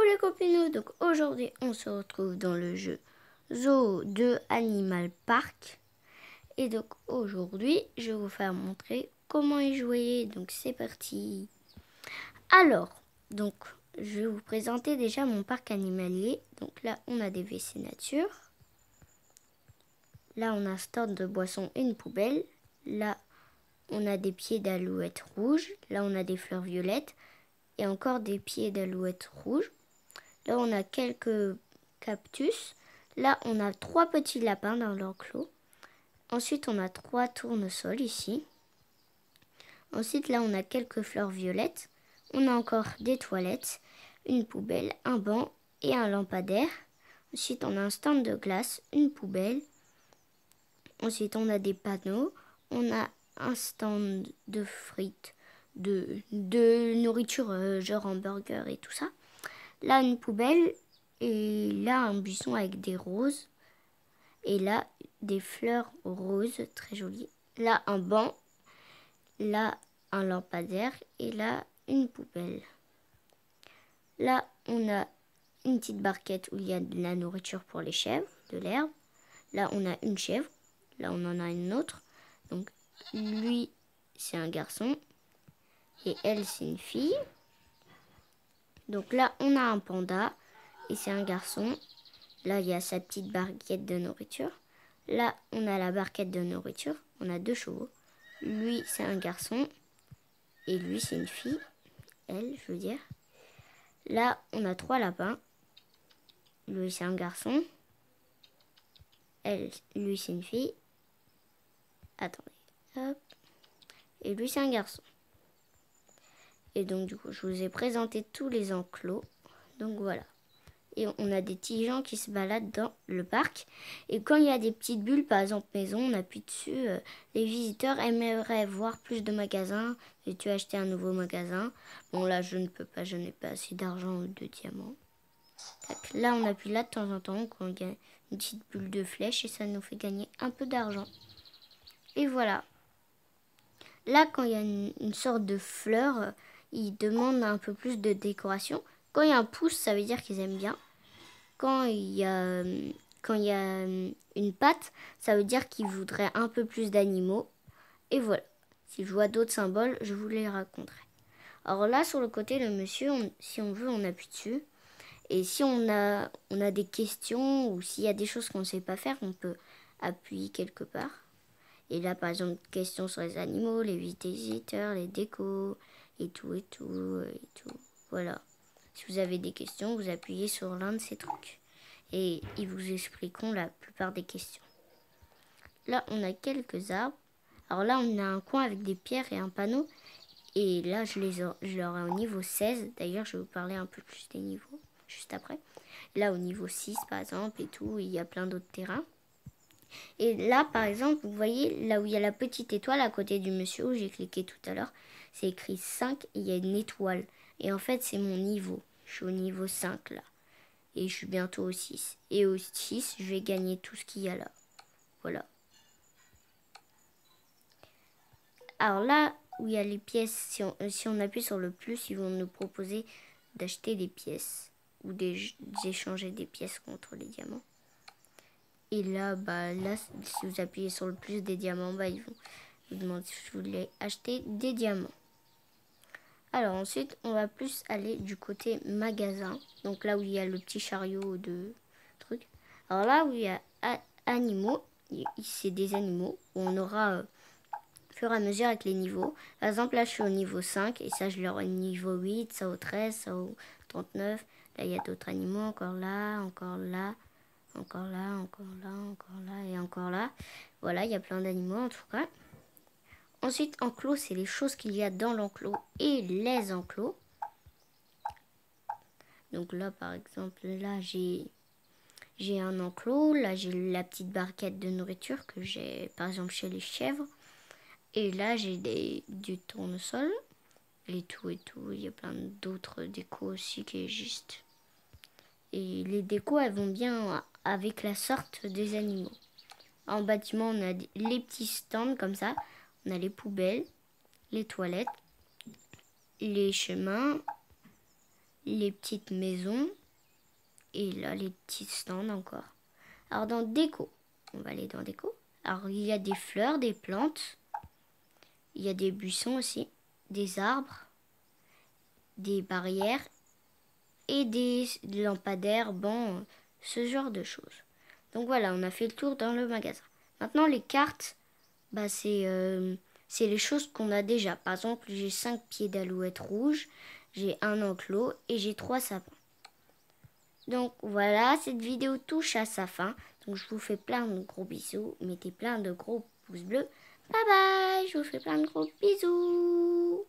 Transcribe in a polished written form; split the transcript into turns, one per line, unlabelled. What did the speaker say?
les copinous, donc aujourd'hui on se retrouve dans le jeu Zoo de Animal Park. Et donc aujourd'hui je vais vous faire montrer comment y jouer, donc c'est parti. Alors, donc je vais vous présenter déjà mon parc animalier. Donc là on a des WC nature. Là on a un stand de boissons et une poubelle. Là on a des pieds d'alouette rouges. Là on a des fleurs violettes et encore des pieds d'alouette rouges. Là, on a quelques cactus. Là, on a 3 petits lapins dans l'enclos. Ensuite, on a 3 tournesols ici. Ensuite, là, on a quelques fleurs violettes. On a encore des toilettes, une poubelle, un banc et un lampadaire. Ensuite, on a un stand de glace, une poubelle. Ensuite, on a des panneaux. On a un stand de frites, de nourriture, genre hamburger et tout ça. Là, une poubelle. Et là, un buisson avec des roses. Et là, des fleurs roses, très jolies. Là, un banc. Là, un lampadaire. Et là, une poubelle. Là, on a une petite barquette où il y a de la nourriture pour les chèvres, de l'herbe. Là, on a une chèvre. Là, on en a une autre. Donc, lui, c'est un garçon. Et elle, c'est une fille. Donc là, on a un panda. Et c'est un garçon. Là, il y a sa petite barquette de nourriture. Là, on a la barquette de nourriture. On a 2 chevaux. Lui, c'est un garçon. Et lui, c'est une fille. Elle, je veux dire. Là, on a 3 lapins. Lui, c'est un garçon. Elle, lui, c'est une fille. Attendez. Hop. Et lui, c'est un garçon. Et donc, du coup, je vous ai présenté tous les enclos. Donc, voilà. Et on a des petits gens qui se baladent dans le parc. Et quand il y a des petites bulles, par exemple maison, on appuie dessus. Les visiteurs aimeraient voir plus de magasins. Et tu as acheté un nouveau magasin. Bon, là, je ne peux pas, je n'ai pas assez d'argent ou de diamants. Tac. Là, on appuie là de temps en temps quand il y a une petite bulle de flèche et ça nous fait gagner un peu d'argent. Et voilà. Là, quand il y a une sorte de fleur, ils demandent un peu plus de décoration. Quand il y a un pouce, ça veut dire qu'ils aiment bien. Quand il y a une patte, ça veut dire qu'il voudrait un peu plus d'animaux. Et voilà. Si je vois d'autres symboles, je vous les raconterai. Alors là, sur le côté, le monsieur, si on veut, on appuie dessus. Et si on a des questions ou s'il y a des choses qu'on ne sait pas faire, on peut appuyer quelque part. Et là, par exemple, questions sur les animaux, les visiteurs, les décos, et tout, et tout, et tout. Voilà. Si vous avez des questions, vous appuyez sur l'un de ces trucs. Et ils vous expliqueront la plupart des questions. Là, on a quelques arbres. Alors là, on a un coin avec des pierres et un panneau. Et là, je l'aurai au niveau 16. D'ailleurs, je vais vous parler un peu plus des niveaux juste après. Là, au niveau 6, par exemple, et tout, il y a plein d'autres terrains. Et là, par exemple, vous voyez, là où il y a la petite étoile à côté du monsieur où j'ai cliqué tout à l'heure, c'est écrit 5 et il y a une étoile. Et en fait, c'est mon niveau. Je suis au niveau 5 là. Et je suis bientôt au 6. Et au 6, je vais gagner tout ce qu'il y a là. Voilà. Alors là, où il y a les pièces, si on appuie sur le plus, ils vont nous proposer d'acheter des pièces. Ou d'échanger des pièces contre les diamants. Et là, là, si vous appuyez sur le plus des diamants, ils vont vous demander si vous voulez acheter des diamants. Alors ensuite, on va plus aller du côté magasin. Donc là où il y a le petit chariot de trucs. Alors là où il y a animaux, c'est des animaux où on aura au fur et à mesure avec les niveaux. Par exemple, là je suis au niveau 5 et ça je l'aurai au niveau 8, ça au 13, ça au 39. Là il y a d'autres animaux, encore là, encore là. Encore là, encore là, encore là et encore là. Voilà, il y a plein d'animaux en tout cas. Ensuite, enclos, c'est les choses qu'il y a dans l'enclos et les enclos. Donc là, par exemple, là, j'ai un enclos. Là, j'ai la petite barquette de nourriture que j'ai, par exemple, chez les chèvres. Et là, j'ai du tournesol. Et tout et tout. Il y a plein d'autres décos aussi qui existent. Et les décos, elles vont bien avec la sorte des animaux. En bâtiment, on a les petits stands comme ça. On a les poubelles, les toilettes, les chemins, les petites maisons. Et là, les petits stands encore. Alors, dans déco, on va aller dans déco. Alors, il y a des fleurs, des plantes. Il y a des buissons aussi, des arbres, des barrières et des lampadaires, bancs, ce genre de choses. Donc voilà, on a fait le tour dans le magasin. Maintenant, les cartes, bah, c'est les choses qu'on a déjà. Par exemple, j'ai 5 pieds d'alouette rouge, j'ai un enclos et j'ai 3 sapins. Donc voilà, cette vidéo touche à sa fin. Donc je vous fais plein de gros bisous. Mettez plein de gros pouces bleus. Bye bye, je vous fais plein de gros bisous.